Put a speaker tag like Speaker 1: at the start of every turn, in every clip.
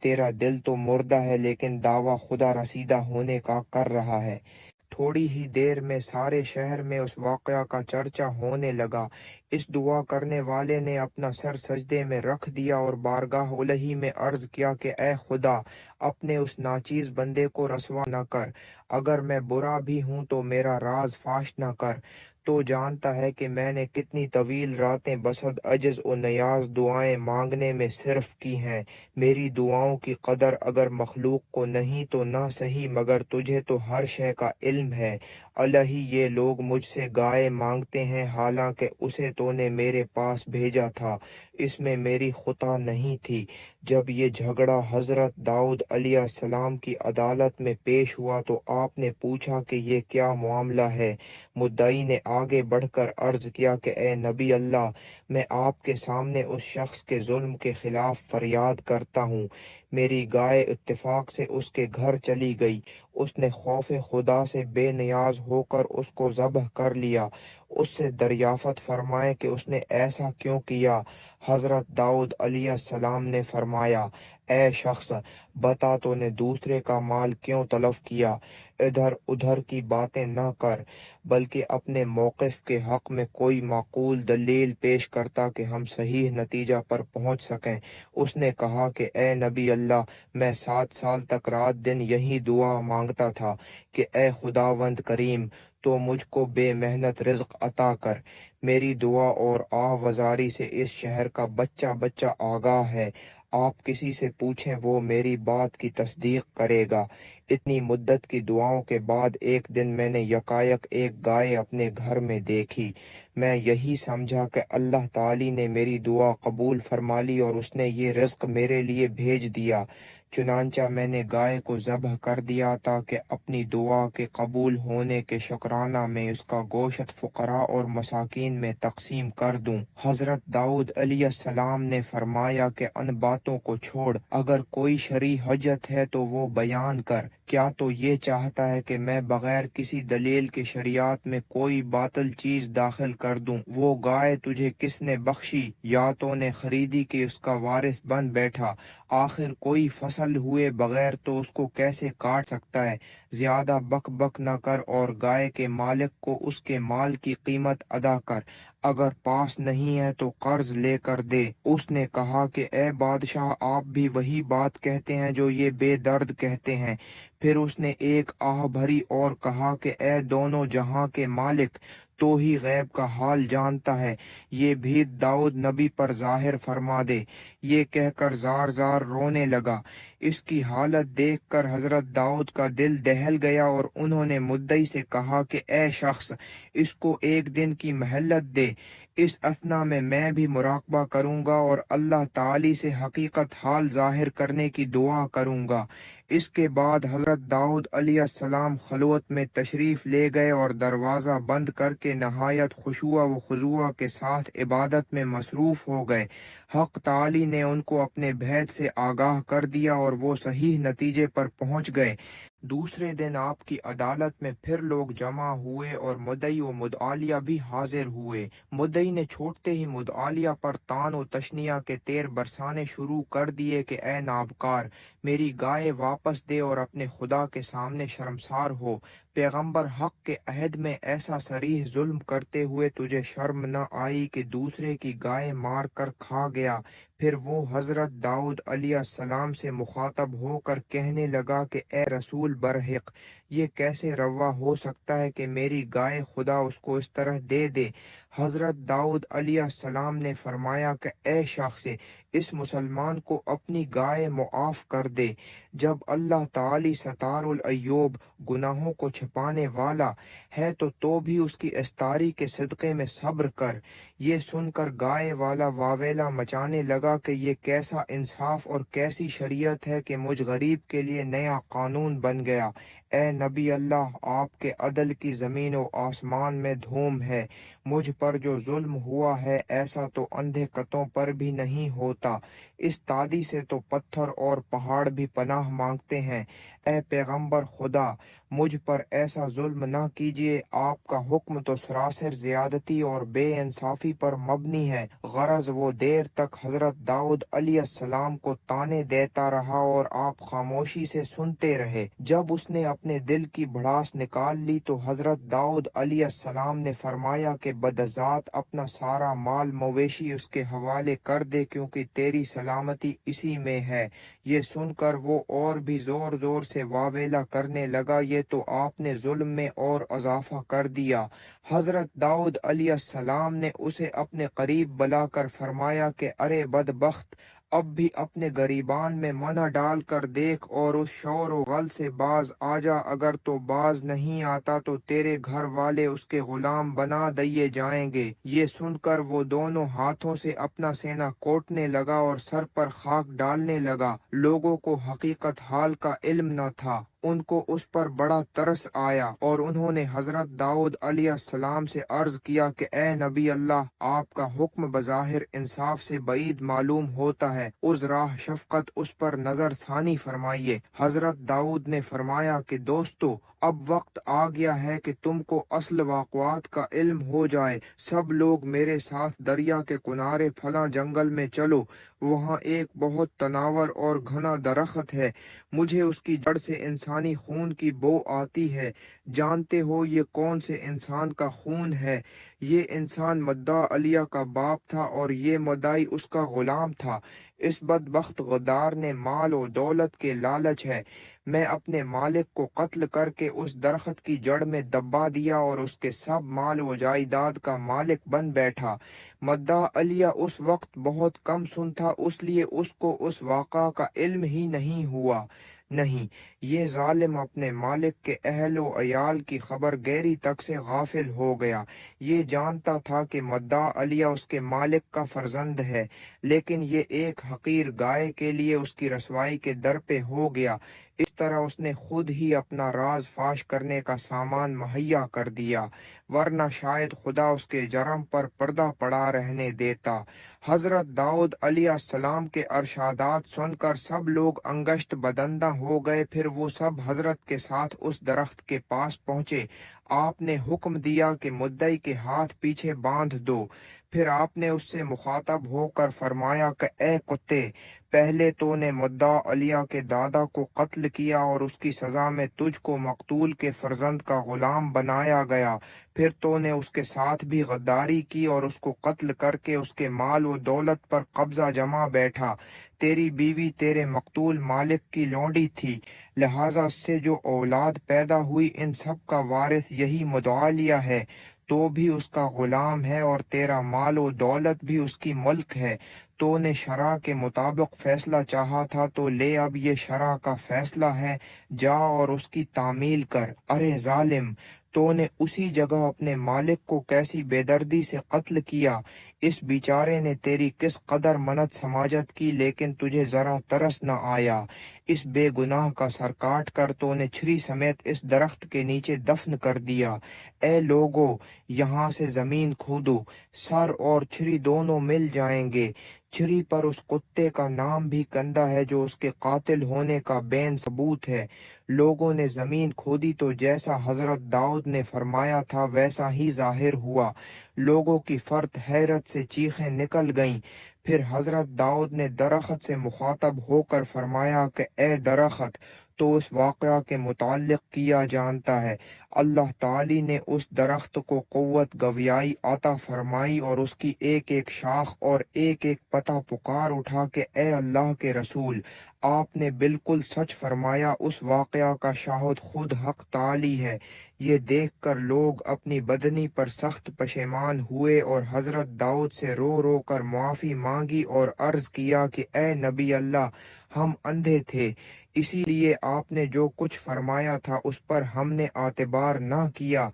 Speaker 1: تیرا دل تو مردہ ہے لیکن دعویٰ خدا رسیدہ ہونے کا کر رہا ہے۔ تھوڑی ہی دیر میں سارے شہر میں اس واقعہ کا چرچا ہونے لگا۔ اس دعا کرنے والے نے اپنا سر سجدے میں رکھ دیا اور بارگاہ الہی میں عرض کیا کہ اے خدا، اپنے اس ناچیز بندے کو رسوا نہ کر۔ اگر میں برا بھی ہوں تو میرا راز فاش نہ کر۔ تو جانتا ہے کہ میں نے کتنی طویل راتیں بصد عجز و نیاز دعائیں مانگنے میں صرف کی ہیں۔ میری دعاؤں کی قدر اگر مخلوق کو نہیں تو نہ صحیح، مگر تجھے تو ہر شے کا علم ہے۔ الہی، یہ لوگ مجھ سے گائے مانگتے ہیں، حالانکہ اسے تو نے میرے پاس بھیجا تھا، اس میں میری خطا نہیں تھی۔ جب یہ جھگڑا حضرت داؤد علیہ السلام کی عدالت میں پیش ہوا تو آپ نے پوچھا کہ یہ کیا معاملہ ہے؟ مدعی نے آگے بڑھ کر عرض کیا کہ اے نبی اللہ، میں آپ کے سامنے اس شخص کے ظلم کے خلاف فریاد کرتا ہوں۔ میری گائے اتفاق سے اس کے گھر چلی گئی، اس نے خوف خدا سے بے نیاز ہو کر اس کو ذبح کر لیا۔ اس سے دریافت فرمائے کہ اس نے ایسا کیوں کیا؟ حضرت داؤد علیہ السلام نے فرمایا، اے شخص، بتا تو نے دوسرے کا مال کیوں تلف کیا؟ ادھر ادھر کی باتیں نہ کر، بلکہ اپنے موقف کے حق میں کوئی معقول دلیل پیش کرتا کہ ہم صحیح نتیجہ پر پہنچ سکیں۔ اس نے کہا کہ اے نبی اللہ، میں 7 سال تک رات دن یہی دعا مانگتا تھا کہ اے خداوند کریم، تو مجھ کو بے محنت رزق عطا کر۔ میری دعا اور آہ وزاری سے اس شہر کا بچہ بچہ آگاہ ہے۔ آپ کسی سے پوچھیں، وہ میری بات کی تصدیق کرے گا۔ اتنی مدت کی دعاؤں کے بعد ایک دن میں نے یکایک ایک گائے اپنے گھر میں دیکھی۔ میں یہی سمجھا کہ اللہ تعالی نے میری دعا قبول فرما لی اور اس نے یہ رزق میرے لیے بھیج دیا۔ چنانچہ میں نے گائے کو ذبح کر دیا تاکہ اپنی دعا کے قبول ہونے کے شکرانہ میں اس کا گوشت فقراء اور مساکین میں تقسیم کر دوں۔ حضرت داؤد علیہ السلام نے فرمایا کہ ان باتوں کو چھوڑ، اگر کوئی شرعی حجت ہے تو وہ بیان کر۔ کیا تو یہ چاہتا ہے کہ میں بغیر کسی دلیل کے شریعت میں کوئی باطل چیز داخل کر دوں؟ وہ گائے تجھے کس نے بخشی؟ یا تو نے خریدی کہ اس کا وارث بن بیٹھا؟ آخر کوئی فصل ہوئے بغیر تو اس کو کیسے کاٹ سکتا ہے؟ زیادہ بک بک نہ کر اور گائے کے مالک کو اس کے مال کی قیمت ادا کر۔ اگر پاس نہیں ہے تو قرض لے کر دے۔ اس نے کہا کہ اے بادشاہ، آپ بھی وہی بات کہتے ہیں جو یہ بے درد کہتے ہیں۔ پھر اس نے ایک آہ بھری اور کہا کہ اے دونوں جہاں کے مالک، تو ہی غیب کا حال جانتا ہے، یہ بھید داؤد نبی پر ظاہر فرما دے۔ یہ کہہ کر زار زار رونے لگا۔ اس کی حالت دیکھ کر حضرت داؤد کا دل دہل گیا اور انہوں نے مدعی سے کہا کہ اے شخص، اس کو ایک دن کی مہلت دے، اس اثنا میں بھی مراقبہ کروں گا اور اللہ تعالی سے حقیقت حال ظاہر کرنے کی دعا کروں گا۔ اس کے بعد حضرت داؤد علیہ السلام خلوت میں تشریف لے گئے اور دروازہ بند کر کے نہایت خشوع و خضوع کے ساتھ عبادت میں مصروف ہو گئے۔ حق تعالی نے ان کو اپنے بھید سے آگاہ کر دیا اور وہ صحیح نتیجے پر پہنچ گئے۔ دوسرے دن آپ کی عدالت میں پھر لوگ جمع ہوئے اور مدعی و مدعالیہ بھی حاضر ہوئے۔ مدعی نے چھوٹتے ہی مدعالیہ پر طعن و تشنیع کے تیر برسانے شروع کر دیے کہ اے نابکار، میری گائے واپس دے اور اپنے خدا کے سامنے شرمسار ہو۔ پیغمبر حق کے عہد میں ایسا صریح ظلم کرتے ہوئے تجھے شرم نہ آئی کہ دوسرے کی گائے مار کر کھا گیا؟ پھر وہ حضرت داؤد علیہ السلام سے مخاطب ہو کر کہنے لگا کہ اے رسول برحق، یہ کیسے روا ہو سکتا ہے کہ میری گائے خدا اس کو اس طرح دے دے؟ حضرت داؤد علیہ السلام نے فرمایا کہ اے شخص، اس مسلمان کو اپنی گائے معاف کر دے۔ جب اللہ تعالی ستار العیوب، گناہوں کو چھپانے والا ہے تو بھی اس کی استاری کے صدقے میں صبر کر۔ یہ سن کر گائے والا واویلا مچانے لگا کہ یہ کیسا انصاف اور کیسی شریعت ہے کہ مجھ غریب کے لیے نیا قانون بن گیا۔ اے نبی اللہ، آپ کے عدل کی زمین و آسمان میں دھوم ہے۔ مجھ پر جو ظلم ہوا ہے ایسا تو اندھے کتوں پر بھی نہیں ہوتا۔ اس تادی سے تو پتھر اور پہاڑ بھی پناہ مانگتے ہیں۔ اے پیغمبر خدا، مجھ پر ایسا ظلم نہ کیجیے۔ آپ کا حکم تو سراسر زیادتی اور بے انصافی معافی پر مبنی ہے۔ غرض وہ دیر تک حضرت داؤد علیہ السلام کو طعنے دیتا رہا اور آپ خاموشی سے سنتے رہے۔ جب اس نے اپنے دل کی بھڑاس نکال لی تو حضرت داؤد علیہ السلام نے فرمایا کہ بدذات اپنا سارا مال مویشی اس کے حوالے کر دے، کیونکہ تیری سلامتی اسی میں ہے۔ یہ سن کر وہ اور بھی زور زور سے واویلا کرنے لگا، یہ تو آپ نے ظلم میں اور اضافہ کر دیا۔ حضرت داؤد علیہ السلام نے اسے اپنے قریب بلا کر فرمایا کہ ارے بدبخت، اب بھی اپنے گریبان میں منع ڈال کر دیکھ اور اس شور و غل سے باز آ جا، اگر تو باز نہیں آتا تو تیرے گھر والے اس کے غلام بنا دیے جائیں گے۔ یہ سن کر وہ دونوں ہاتھوں سے اپنا سینہ کوٹنے لگا اور سر پر خاک ڈالنے لگا۔ لوگوں کو حقیقت حال کا علم نہ تھا، ان کو اس پر بڑا ترس آیا اور انہوں نے حضرت داؤد علیہ السلام سے عرض کیا کہ اے نبی اللہ، آپ کا حکم بظاہر انصاف سے بعید معلوم ہوتا ہے، اس راہ شفقت اس پر نظر ثانی فرمائیے۔ حضرت داؤد نے فرمایا کہ دوستو، اب وقت آ گیا ہے کہ تم کو اصل واقعات کا علم ہو جائے۔ سب لوگ میرے ساتھ دریا کے کنارے فلاں جنگل میں چلو، وہاں ایک بہت تناور اور گھنا درخت ہے، مجھے اس کی جڑ سے انسانی خون کی بو آتی ہے۔ جانتے ہو یہ کون سے انسان کا خون ہے؟ یہ انسان مدعا علیہ کا باپ تھا اور یہ مدعی اس کا غلام تھا۔ اس بدبخت غدار نے مال و دولت کے لالچ ہے، میں اپنے مالک کو قتل کر کے اس درخت کی جڑ میں دبا دیا اور اس کے سب مال و جائیداد کا مالک بن بیٹھا۔ مدعا علیہ اس وقت بہت کم سن تھا، اس لیے اس کو اس واقعہ کا علم ہی نہیں ہوا۔ نہیں، یہ ظالم اپنے مالک کے اہل و عیال کی خبر گیری تک سے غافل ہو گیا۔ یہ جانتا تھا کہ مدعا علیہ اس کے مالک کا فرزند ہے، لیکن یہ ایک حقیر گائے کے لیے اس کی رسوائی کے در پہ ہو گیا۔ اس طرح اس نے خود ہی اپنا راز فاش کرنے کا سامان مہیا کر دیا، ورنہ شاید خدا اس کے جرم پر پردہ پڑا رہنے دیتا۔ حضرت داؤد علیہ السلام کے ارشادات سن کر سب لوگ انگشت بدندہ ہو گئے۔ پھر وہ سب حضرت کے ساتھ اس درخت کے پاس پہنچے۔ آپ نے حکم دیا کہ مدعی کے ہاتھ پیچھے باندھ دو۔ پھر آپ نے اس سے مخاطب ہو کر فرمایا کہ اے کتے، پہلے تو نے مدعا علیہ کے دادا کو قتل کیا اور اس کی سزا میں تجھ کو مقتول کے فرزند کا غلام بنایا گیا، پھر تو نے اس کے ساتھ بھی غداری کی اور اس کو قتل کر کے اس کے مال و دولت پر قبضہ جما بیٹھا۔ تیری بیوی تیرے مقتول مالک کی لونڈی تھی، لہٰذا اس سے جو اولاد پیدا ہوئی ان سب کا وارث یہی مدعا علیہ ہے، تو بھی اس کا غلام ہے اور تیرا مال و دولت بھی اس کی ملک ہے۔ تو نے شرع کے مطابق فیصلہ چاہا تھا تو لے، اب یہ شرع کا فیصلہ ہے، جا اور اس کی تعمیل کر۔ ارے ظالم، تو نے اسی جگہ اپنے مالک کو کیسی بے دردی سے قتل کیا۔ اس بیچارے نے تیری کس قدر منت سماجت کی، لیکن تجھے ذرا ترس نہ آیا۔ اس بے گناہ کا سر کاٹ کر تو نے چھری سمیت اس درخت کے نیچے دفن کر دیا۔ اے لوگو، یہاں سے زمین کھودو، سر اور چھری دونوں مل جائیں گے۔ چھری پر اس کتے کا نام بھی کندہ ہے جو اس کے قاتل ہونے کا بین ثبوت ہے۔ لوگوں نے زمین کھودی تو جیسا حضرت داؤد نے فرمایا تھا ویسا ہی ظاہر ہوا۔ لوگوں کی فرط حیرت سے چیخیں نکل گئیں۔ پھر حضرت داؤد نے درخت سے مخاطب ہو کر فرمایا کہ اے درخت، تو اس واقعہ کے متعلق کیا جانتا ہے۔ اللہ تعالی نے اس درخت کو قوت گویائی عطا فرمائی اور اس کی ایک ایک شاخ اور ایک ایک پتا پکار اٹھا کہ اے اللہ کے رسول، آپ نے بالکل سچ فرمایا، اس واقعہ کا شاہد خود حق تعالی ہے۔ یہ دیکھ کر لوگ اپنی بدنی پر سخت پشیمان ہوئے اور حضرت داؤد سے رو رو کر معافی مانگی اور عرض کیا کہ اے نبی اللہ، ہم اندھے تھے، اسی لیے آپ نے جو کچھ فرمایا تھا اس پر ہم نے اعتبار نہ کیا،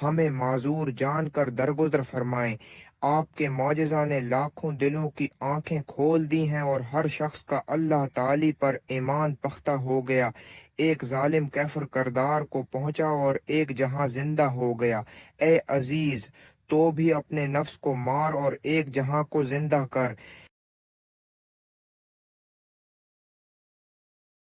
Speaker 1: ہمیں معذور جان کر درگزر فرمائیں۔ آپ کے معجزہ نے لاکھوں دلوں کی آنکھیں کھول دی ہیں اور ہر شخص کا اللہ تعالی پر ایمان پختہ ہو گیا۔ ایک ظالم کفر کردار کو پہنچا اور ایک جہاں زندہ ہو گیا۔ اے عزیز، تو بھی اپنے نفس کو مار اور ایک جہاں کو زندہ کر۔